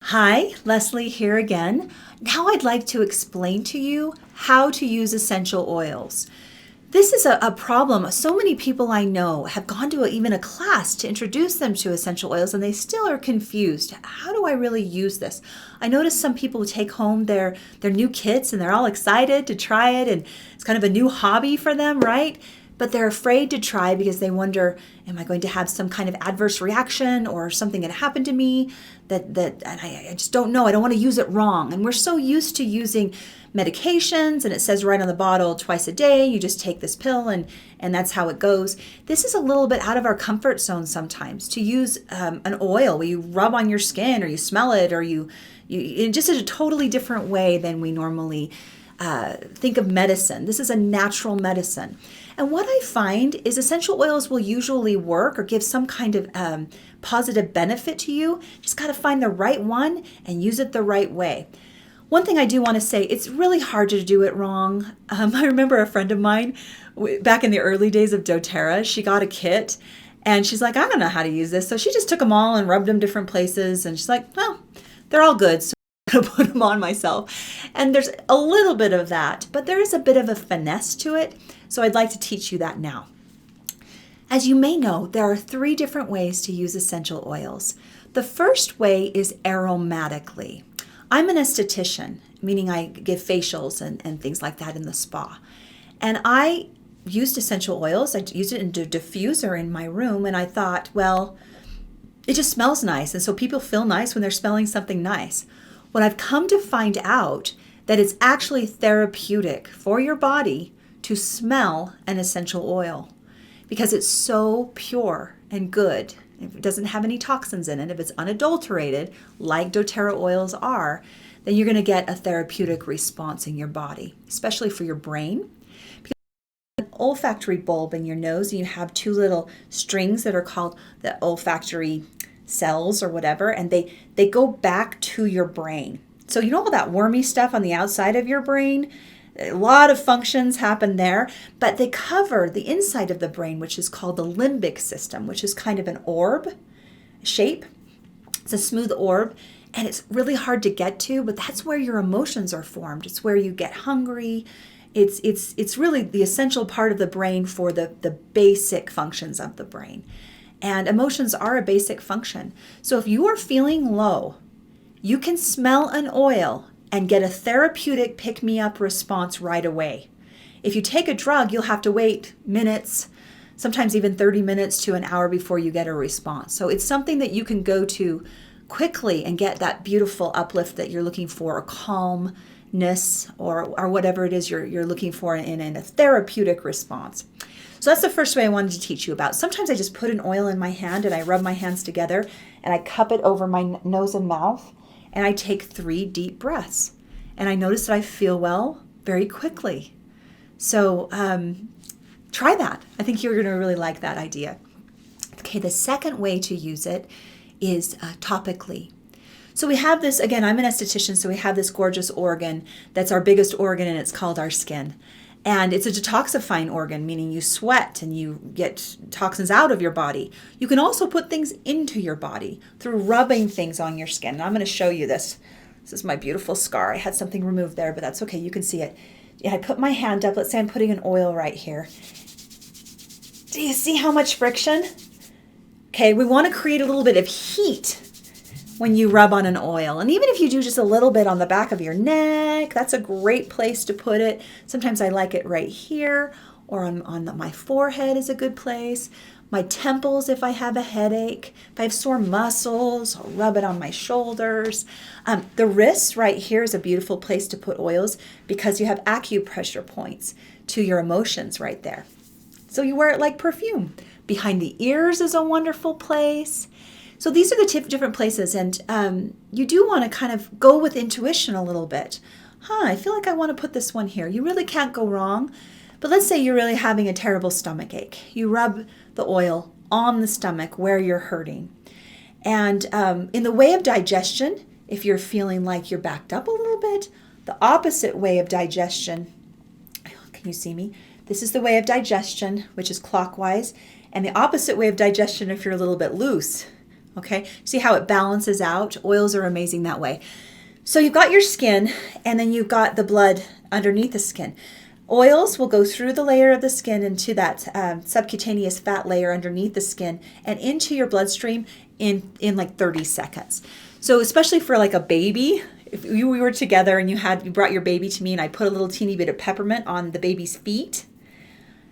Hi, Leslie here again. Now I'd like to explain to you how to use essential oils. This is a problem. So many people I know have gone to even a class to introduce them to essential oils and they still are confused. How do I really use this? I notice some people take home their new kits and they're all excited to try it and it's kind of a new hobby for them, right? But they're afraid to try because they wonder, am I going to have some kind of adverse reaction or something that happened to me and I just don't know. I don't want to use it wrong. And we're so used to using medications and it says right on the bottle twice a day, you just take this pill and that's how it goes. This is a little bit out of our comfort zone sometimes to use an oil where you rub on your skin or you smell it or you it just is a totally different way than we normally think of medicine. This is a natural medicine. And what I find is essential oils will usually work or give some kind of positive benefit to you. Just got to find the right one and use it the right way. One thing I do want to say, it's really hard to do it wrong. I remember a friend of mine back in the early days of doTERRA, she got a kit and she's like, I don't know how to use this. So she just took them all and rubbed them different places. And she's like, well, they're all good. So to put them on myself. And there's a little bit of that, but there is a bit of a finesse to it. So I'd like to teach you that now. As you may know, there are 3 different ways to use essential oils. The first way is aromatically. I'm an esthetician, meaning I give facials and things like that in the spa. And I used essential oils. I used it in a diffuser in my room and I thought, well, it just smells nice. And so people feel nice when they're smelling something nice. What I've come to find out that it's actually therapeutic for your body to smell an essential oil because it's so pure and good. If it doesn't have any toxins in it, if it's unadulterated, like doTERRA oils are, then you're going to get a therapeutic response in your body, especially for your brain. Because you have an olfactory bulb in your nose and you have 2 little strings that are called the olfactory cells or whatever, and they go back to your brain. So you know all that wormy stuff on the outside of your brain? A lot of functions happen there, but they cover the inside of the brain, which is called the limbic system, which is kind of an orb shape. It's a smooth orb, and it's really hard to get to, but that's where your emotions are formed. It's where you get hungry. It's really the essential part of the brain for the basic functions of the brain. And emotions are a basic function. So if you are feeling low, you can smell an oil and get a therapeutic pick-me-up response right away. If you take a drug, you'll have to wait minutes, sometimes even 30 minutes to an hour before you get a response. So it's something that you can go to quickly and get that beautiful uplift that you're looking for, or calmness, or whatever it is you're looking for in a therapeutic response. So that's the first way I wanted to teach you about. Sometimes I just put an oil in my hand and I rub my hands together and I cup it over my nose and mouth and I take 3 deep breaths. And I notice that I feel well very quickly. So try that. I think you're going to really like that idea. Okay, the second way to use it is topically. So we have this, again, I'm an esthetician, so we have this gorgeous organ that's our biggest organ and it's called our skin. And it's a detoxifying organ, meaning you sweat and you get toxins out of your body. You can also put things into your body through rubbing things on your skin. And I'm going to show you this. This is my beautiful scar. I had something removed there, but that's okay. You can see it. Yeah, I put my hand up. Let's say I'm putting an oil right here. Do you see how much friction? Okay, we want to create a little bit of heat when you rub on an oil. And even if you do just a little bit on the back of your neck, that's a great place to put it. Sometimes I like it right here, or on my forehead is a good place. My temples if I have a headache. If I have sore muscles, I'll rub it on my shoulders. The wrists right here is a beautiful place to put oils because you have acupressure points to your emotions right there. So you wear it like perfume. Behind the ears is a wonderful place. So these are the different places, and you do want to kind of go with intuition a little bit. I feel like I want to put this one here. You really can't go wrong. But let's say you're really having a terrible stomach ache. You rub the oil on the stomach where you're hurting. And in the way of digestion, if you're feeling like you're backed up a little bit, the opposite way of digestion, can you see me? This is the way of digestion, which is clockwise, and the opposite way of digestion if you're a little bit loose. Okay, see how it balances out? Oils are amazing that way. So you've got your skin, and then you've got the blood underneath the skin. Oils will go through the layer of the skin into that subcutaneous fat layer underneath the skin and into your bloodstream in like 30 seconds. So especially for like a baby, if we were together and you brought your baby to me and I put a little teeny bit of peppermint on the baby's feet,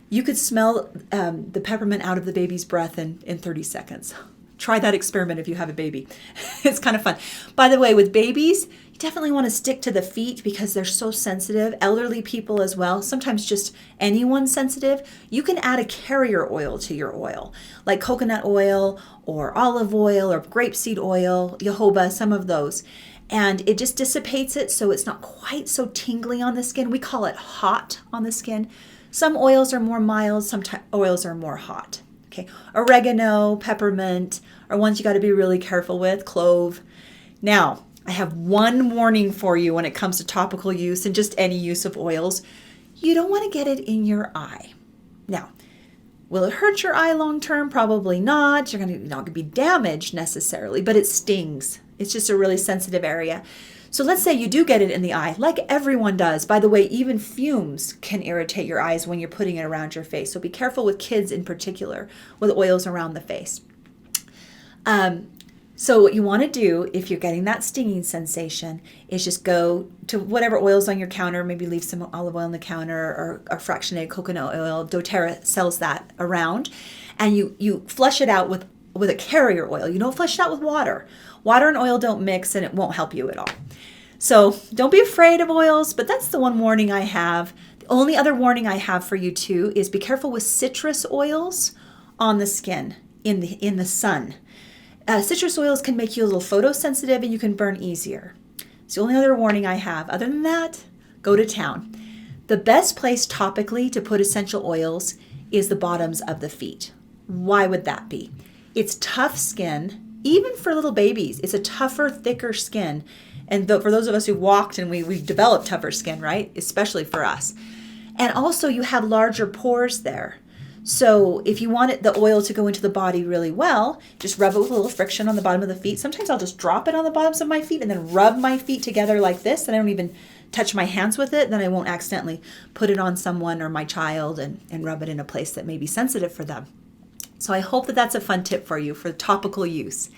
you could smell the peppermint out of the baby's breath in 30 seconds. Try that experiment if you have a baby. It's kind of fun. By the way, with babies, you definitely want to stick to the feet because they're so sensitive. Elderly people as well, sometimes just anyone sensitive. You can add a carrier oil to your oil, like coconut oil or olive oil or grapeseed oil, jojoba, some of those. And it just dissipates it so it's not quite so tingly on the skin. We call it hot on the skin. Some oils are more mild, some oils are more hot. Okay, oregano, peppermint are ones you got to be really careful with, clove. Now, I have one warning for you when it comes to topical use and just any use of oils. You don't want to get it in your eye. Now, will it hurt your eye long term? Probably not. You're not going to be damaged necessarily, but it stings. It's just a really sensitive area. So let's say you do get it in the eye, like everyone does. By the way, even fumes can irritate your eyes when you're putting it around your face. So be careful with kids in particular with oils around the face. So what you want to do if you're getting that stinging sensation is just go to whatever oil's on your counter, maybe leave some olive oil on the counter or fractionated coconut oil. doTERRA sells that around. And you flush it out with a carrier oil. You don't flush it out with water. Water and oil don't mix and it won't help you at all. So don't be afraid of oils, but that's the one warning I have. The only other warning I have for you too is be careful with citrus oils on the skin in the sun. Citrus oils can make you a little photosensitive and you can burn easier. It's the only other warning I have. Other than that, go to town. The best place topically to put essential oils is the bottoms of the feet. Why would that be? It's tough skin. Even for little babies, it's a tougher, thicker skin. And for those of us who walked and we've developed tougher skin, right? Especially for us. And also you have larger pores there. So if you want the oil to go into the body really well, just rub it with a little friction on the bottom of the feet. Sometimes I'll just drop it on the bottoms of my feet and then rub my feet together like this. And I don't even touch my hands with it. Then I won't accidentally put it on someone or my child and rub it in a place that may be sensitive for them. So I hope that that's a fun tip for you for topical use.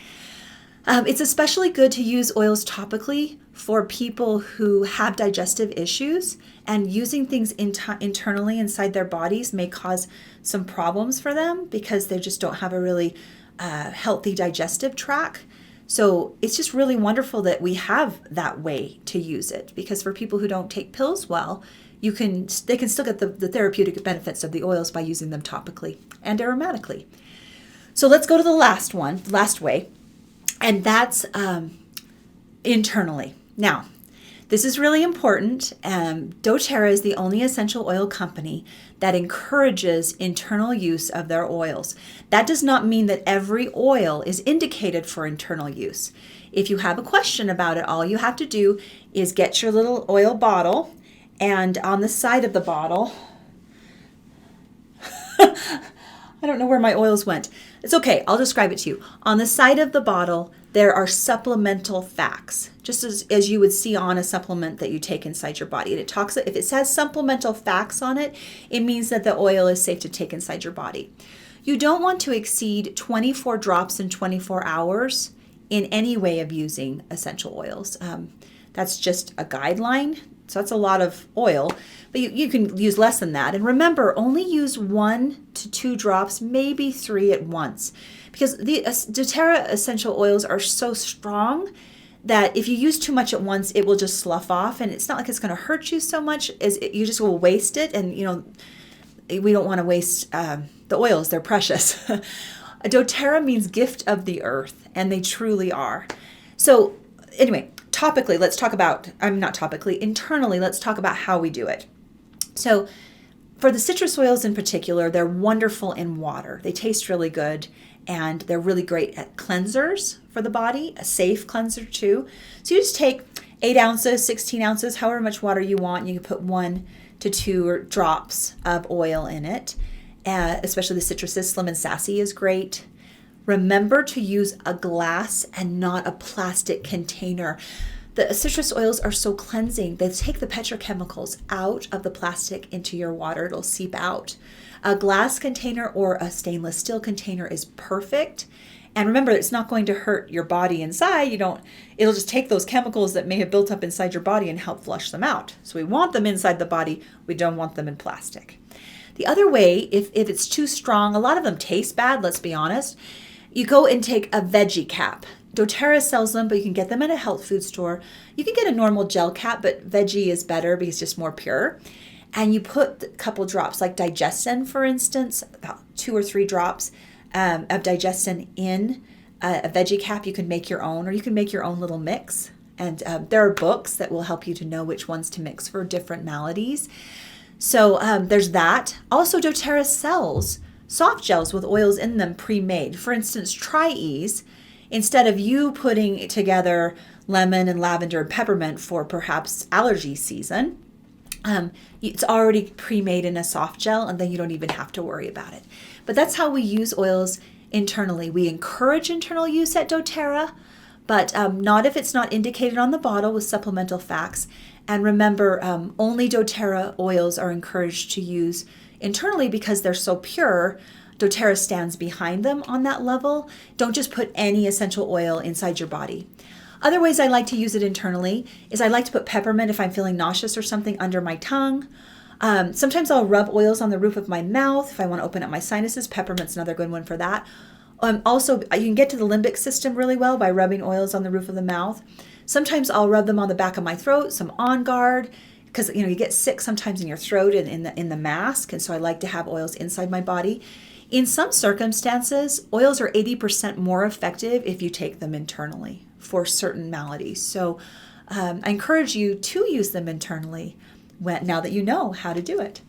It's especially good to use oils topically for people who have digestive issues, and using things internally inside their bodies may cause some problems for them because they just don't have a really healthy digestive tract. So it's just really wonderful that we have that way to use it, because for people who don't take pills well, they can still get the therapeutic benefits of the oils by using them topically and aromatically. So let's go to the last way, and that's internally. Now, this is really important. doTERRA is the only essential oil company that encourages internal use of their oils. That does not mean that every oil is indicated for internal use. If you have a question about it, all you have to do is get your little oil bottle, and on the side of the bottle, I don't know where my oils went. It's okay, I'll describe it to you. On the side of the bottle, there are supplemental facts, just as you would see on a supplement that you take inside your body. And if it says supplemental facts on it, it means that the oil is safe to take inside your body. You don't want to exceed 24 drops in 24 hours in any way of using essential oils. That's just a guideline. So that's a lot of oil, but you can use less than that. And remember, only use 1 to 2 drops, maybe 3 at once, because the doTERRA essential oils are so strong that if you use too much at once, it will just slough off, and it's not like it's going to hurt you so much as you just will waste it. And we don't want to waste the oils; they're precious. doTERRA means gift of the earth, and they truly are. So anyway, internally, let's talk about how we do it. So for the citrus oils in particular, they're wonderful in water. They taste really good, and they're really great at cleansers for the body, a safe cleanser too. So you just take 8 ounces, 16 ounces, however much water you want. You can put 1 to 2 drops of oil in it, especially the citruses. Slim and Sassy is great. Remember to use a glass and not a plastic container. The citrus oils are so cleansing. They take the petrochemicals out of the plastic into your water. It'll seep out. A glass container or a stainless steel container is perfect. And remember, it's not going to hurt your body inside. It'll just take those chemicals that may have built up inside your body and help flush them out. So we want them inside the body. We don't want them in plastic. The other way, if it's too strong, a lot of them taste bad, let's be honest. You go and take a veggie cap. doTERRA sells them, but you can get them at a health food store. You can get a normal gel cap, but veggie is better because it's just more pure. And you put a couple drops, like digestin, for instance, about 2 or 3 drops of digestin in a veggie cap. You can make your own, or you can make your own little mix. And there are books that will help you to know which ones to mix for different maladies. So there's that. Also, doTERRA sells soft gels with oils in them pre-made. For instance, Try Ease, instead of you putting together lemon and lavender and peppermint for perhaps allergy season, it's already pre-made in a soft gel, and then you don't even have to worry about it. But that's how we use oils internally. We encourage internal use at doTERRA, but not if it's not indicated on the bottle with supplemental facts. And remember, only doTERRA oils are encouraged to use internally because they're so pure. doTERRA stands behind them on that level. Don't just put any essential oil inside your body. Other ways I like to use it internally is I like to put peppermint if I'm feeling nauseous or something under my tongue. Sometimes I'll rub oils on the roof of my mouth if I want to open up my sinuses. Peppermint's another good one for that. Also, you can get to the limbic system really well by rubbing oils on the roof of the mouth. Sometimes I'll rub them on the back of my throat, some On Guard, because you get sick sometimes in your throat and in the mask, and so I like to have oils inside my body. In some circumstances, oils are 80% more effective if you take them internally for certain maladies. So I encourage you to use them internally now that you know how to do it.